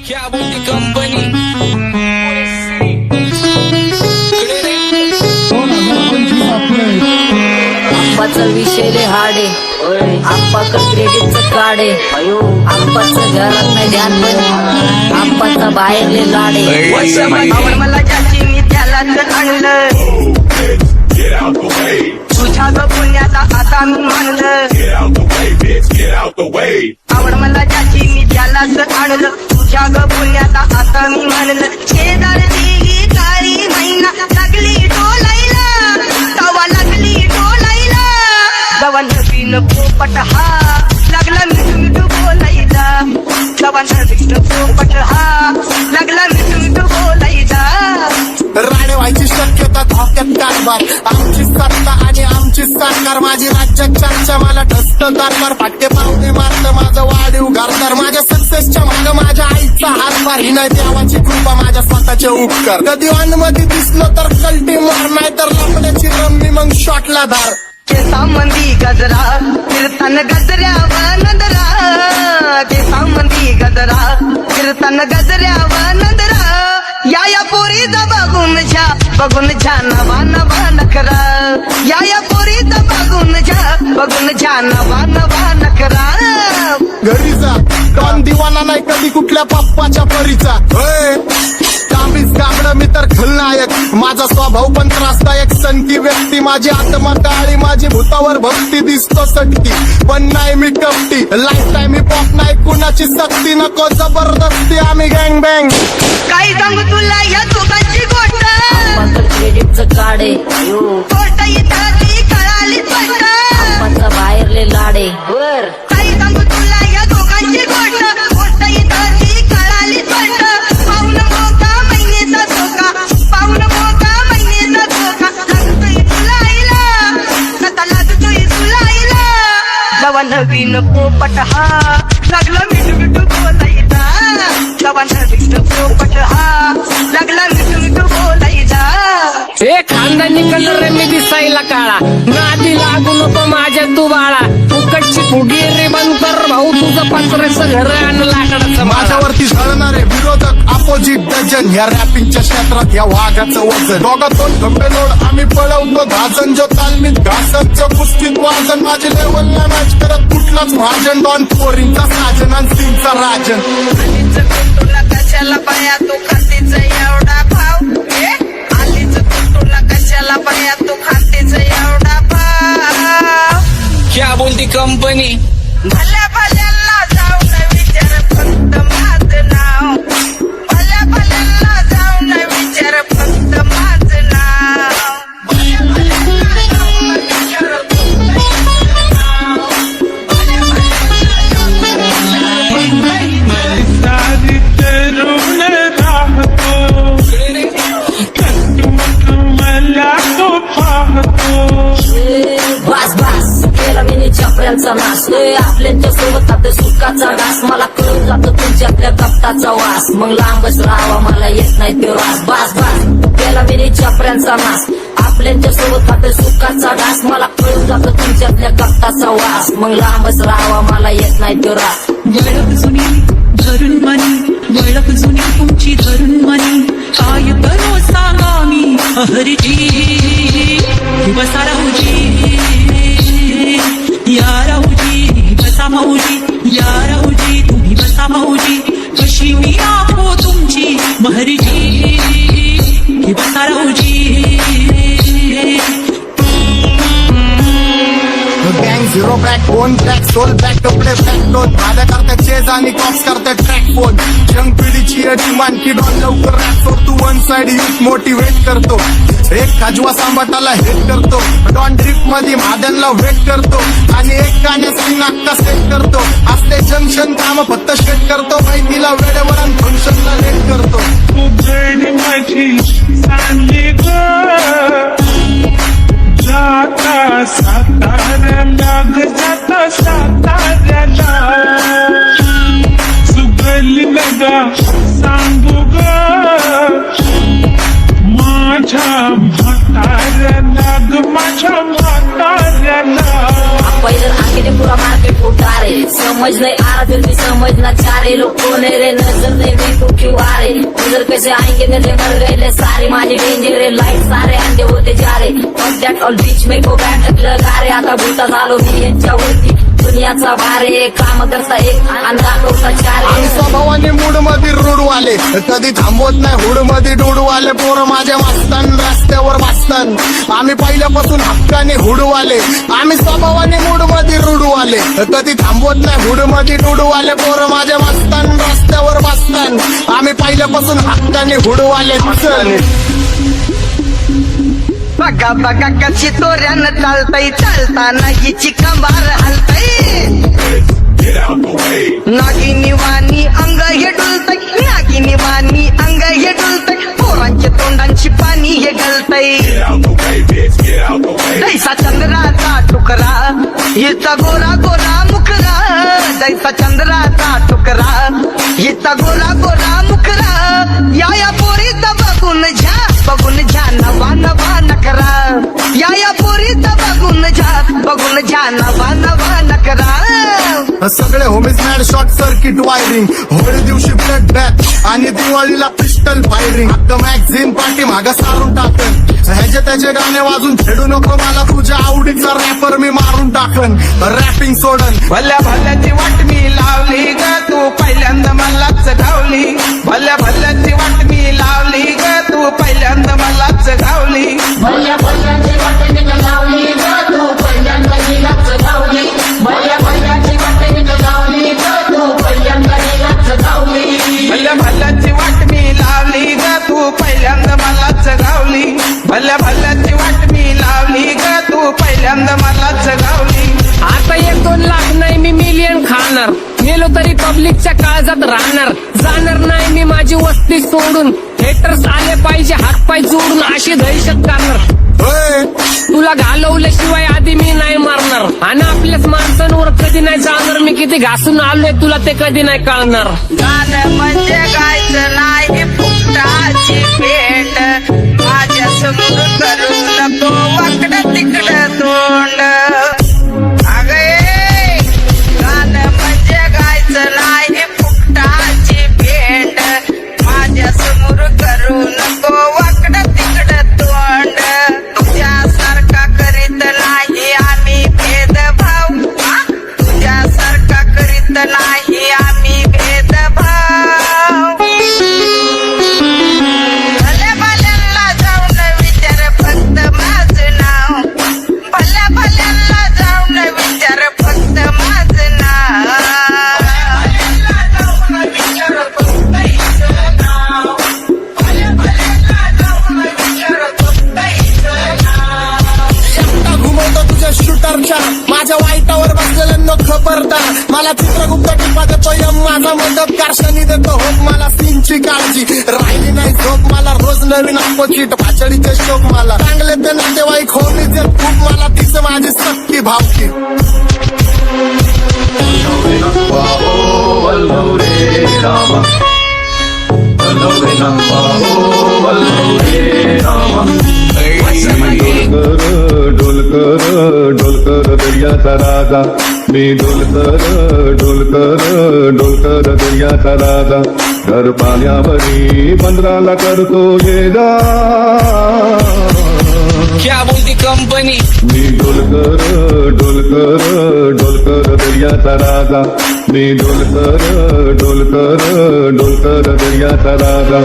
क्या बोलती कंपनी आप्पाचं विषय रे हाडे आप्पाकडे क्रेडिटचं काढे आप्पाचं घरात नाही ध्यान पण आप्पाचा बाहेरले लाडे आवड मला ज्याची मी त्यालाच आणलं तुझ्या ग पुण्याचा आता मी म्हणलं आवड मला ज्याची मी त्यालाच आणलं तुझ्या ग पुण्याचा आता मी म्हणलं शेजार दिली काळी महिना लागली डोलायला तवा लागली डोलायला जवा नवीन पोपट हा लागला मिठू मिठू बोलायला जवा नवीन पोपट हा लागला मिठू मिठू बोलायला राणे व्हायची शक्यता धोक्यात कारभार आमची सत्ता आणि आमची सरकार माझी राज्यात चर्चा मला ढस्त कारभार फाटके पावणे मारत माझं वाढीव घरदार माझ्या सक्सेसच्या माग माझ्या आईचा हातभार ही नाही देवाची कृपा माझ्या स्वतःचे उपकार कधी मध्ये दिसलो तर कल्टी मार नाही तर लपण्याची रम्मी मग शॉटला धार केसामंदी गजरा कीर्तन गजऱ्यावर नंदरा केसामंदी गजरा कीर्तन गजऱ्यावर नंदरा या पोरीचा बघून झा नवा नवा नखरा या पोरीचा बघून झा नवा नवा नखरा घरी जा डॉन दिवाना नाही कधी कुठल्या पप्पाच्या परीचा कामीच गाबड मी तर खलनायक माझा स्वभाव पण त्रासदायक संती व्यक्ती माझी आत्मा काळी माझी भूतावर भक्ती दिसतो सटकी पण नाही मी कपटी लाईफ टाईम ही पॉप नाही कुणाची सक्ती नको जबरदस्ती आम्ही गँग बँग काय सांगू तुला या दोघांची गोष्ट आप्पाकडे क्रेडिटचं काढे गोष्ट इथं ती कळाली स्पष्ट आप्पाचा बाहेरले लाडे काय सांगू तुला या दोघांची गोष्ट इथं ती कळाली स्पष्ट पाऊन मोका महिन्याचा धोका पाऊन मोका महिन्याचा धोका लागतोय तुला आईला नका लागतोय तुला आईला जवा नवीन पोपट हा लागला मिठू मिठू बोलायचा जवा नवीन पोपट हा लागला मिठू मिठू बोलायचा ए खानदानी कलर रे मी दिसायला काळा नादी लागू नको माझ्या तू बाळा फुकटची फुगी रे बंद कर भाऊ तुझं पत्र्याचं घर आणि लाकडाचं माझ्यावरती झळणारे विरोधक अपोजिट डजन या रॅपिंगच्या क्षेत्रात या वाघाचं वजन दोघातून खंबे लोड आम्ही पळवतो धाजन जो तालमीत घासतच्या कुस्तीत वाजन माझे लेवल नाही मॅच करत कुठलाच भाजन डॉन पोरींचा साजन आणि सिंगचा राजन तुला कशाला पाया तू खातीच एवढा भाव आलीच तुला कशाला पाया तू खातीच एवढा भाव क्या बोलती कंपनी भल्या भल्यांना जाऊ न विचार फक्त माझं नाव भल्या भल्यांना जाऊ न विचार फक्त माझं नाव सारी तरुण राहतो मला तो पाहतो बास बास केला मी चपऱ्यांचा नाश आपल्याच्या सोबत आता सुखाचा डास मला कळून जातो तुमच्यातल्या कपटाचा वास मग लांबच राहावा मला येत नाही तो रास बास बास केला मी चपऱ्यांचा नाश आपल्याच्या सोबत आता सुखाचा डास मला कळून जातो तुमच्यातल्या कपटाचा वास मग लांबच राहावा मला येत नाही तो रास वळख जुनी धरून मनी वळख जुनी तुमची धरून मनी काय करो सांगा मी हरजी बसा राहूजी या राहूजी बसा माऊजी या राहूजी तुम्ही बसा माऊजी कशी मी आहो तुमची महरजी बसा राहूजी गँग zero back phone black sole back कपडे ब्लॅक टोन माझ्या करता चेज आणि कॉप्स करता ट्रॅक फोन जंग पिढीची अडीमान की डॉन लवकर रॅप सोडतो वन साइड यूथ मोटिवेट करतो एक खाजवा सांबाटाला हेट करतो डॉन ड्रिफ्ट मध्ये महादनला वेट करतो आणि एक गाण्यासाठी नाक्का सेट करतो असले जंक्शन काम फक्त शेट करतो माहितीला वेळेवर आणि फंक्शनला लेट करतो उघड माझी चांगली ग जाता साताऱ्याला ग जाता साताऱ्याला सुगली नगा सांगू ग माझ्या म्हाताऱ्याला ग माझ्या म्हाताऱ्याला पहिलं आगे पुरा मार्केट उतारे समज नहीं आ रहा फिर भी समझना चाह रहे लोग कौन है रे नजर नहीं भी वारे उधर कैसे आएंगे मेरे मर गए सारे माझे डेंजर है लाईट सारे अंडे होते जा रे दॅट ऑल बीच में गो बॅट लगा रे आता भूता झालो मी यांच्यावरती दुनियाचा भारे काम करता एक आणि दाखवता चार आम्ही स्वभावाने मूड मध्ये रूडवाले कधी थांबवत नाही हुड मध्ये डुडवाले पोरं माझ्या वाचतान रस्त्यावर वाचतान आम्ही पहिल्यापासून हक्काने हुडवाले आम्ही स्वभावाने मूड मध्ये रूडवाले कधी थांबवत नाही हुड मध्ये डुडवाले पोरं माझ्या वाचतान रस्त्यावर वाचतान आम्ही पहिल्यापासून हक्काने हुडवाले बघा बघा कशी तोऱ्यानं चालतय चालताना हिची कंबार हलतय नागिनी वाणी अंग हे डुलतय नागिनी वाणी अंग हे डुलतय पोरांच्या तोंडांची पाणी हे गलतय जैसा चंद्राचा टुकरा हिचा गोरा गोरा मुखरा जैसा चंद्राचा टुकरा हिचा गोरा गोरा मुखरा या पोरीचा बघून झा नवा नवा नकरा या पोरीचा बघून झा नवा नवा नकरा सगळे homies mad short circuit wiring Holi दिवशी ब्लड बॅथ आणि दिवाळीला पिस्टल फायरिंग हक्क मॅगझिन पाठी मागं सारून टाकन ह्याचे त्याचे गाणे वाजून खेळू नको मला तुझ्या आवडीचा रॅपर मी मारून टाकन रॅपिंग सोडन भल्या भल्याची वाट मी लावली ग तू पहिल्यांदा मलाच गावली भल्या भल्याची वाट मी लावली ग तू पहिल्यांदा मलाच गावली भल्या भल्याची वाट मी लावली ग तू पहिल्यांदा हिलाच गावली भल्या भल्याची वाट मी लावली ग तू पहिल्यांदा हिलाच गावली भल्या भल्याची वाट मी लावली ग तू पहिल्यांदा मलाच गावली भल्या भल्याची वाट मी लावली ग तू पहिल्यांदा मलाच गावली आता 1-2 लाख नाही मी मिलियन खाणार गेलो तरी पब्लिकच्या काळजात राहणार जाणार नाही मी माझी वस्ती सोडून हेटर्स आले पाहिजे हातपाय जोडून अशी दहशत करणार होय तुला घालवल्याशिवाय आधी मी नाही मारणार आणि आपल्याच माणसांवर कधी नाही चालणार मी किती घासून आलोय तुला ते कधी नाही कळणार गाणं म्हणजे गायचं नाही फुकटाची भेट माझ्या समोर करू नको वाकडं तिकडं तोंड अगे गाणं म्हणजे गायचं नाही फुकटाची भेट माझ्या समोर करू नको वाकडं तिकडं तोंड तुझ्यासारखा करीत नाही आम्ही भेदभाव तुझ्यासारखा करीत नाही आम्ही भेदभाव भल्या भल्यांना जाऊन विचार फक्त माझं नाव भल्या भल्यांना जाऊन विचार फक्त माझं नाव एकटा घुमवतो तुझ्या शूटरच्या माझ्या वाईटावर बसलेल्यांना खबरदार मला चित्रगुप्त टिपा देतो यम माझा मदतगार शनी देतो होप मला सीनची काळजी राहिली नाही झोप मला रोज नवीन अपोजिट भाचडीचे शोक मला चांगले ते नातेवाईक होमीचे खूप मला तिचं माझी सक्ती भावकी डोलकर दर्याचा राजा मी डोलकर दर्याचा राजा घर पाण्यावरी बंदराला करतो ये जा क्या बोलती कंपनी मी डोलकर दर्याचा राजा मी डोलकर दर्याचा राजा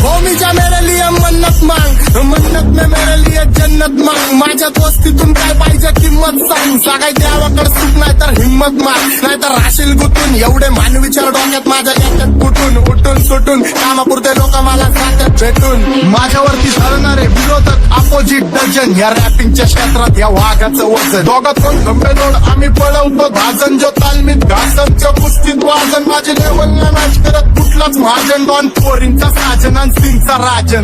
होमीच्या मेरे लिए मन्नत मांग मन्नत में मेरे लिए जन्नत मांग माझ्या दोस्तीतून काय पाहिजे किंमत सांग सगळ्या देवाकडे सुख नाही तर हिंमत माग नाही तर राशील गुतून एवढे मानविचार डोक्यात माझ्या याच्यात कुठून उठून सुटून कामापुरते लोक मला जातात भेटून माझ्यावरती ठरणारे विरोधक अपोजिट डझन या रॅपिंगच्या क्षेत्रात या वाघाचं वजन दोघात कोण खंबे जोड आम्ही पळवतो भाजन जो तालमीत घासनच्या कुस्तीत वाजन माझे लेवल नाही मॅच करत कुठलाच महाजन डॉन पोरींचा साजन आणि सिंगचा राजन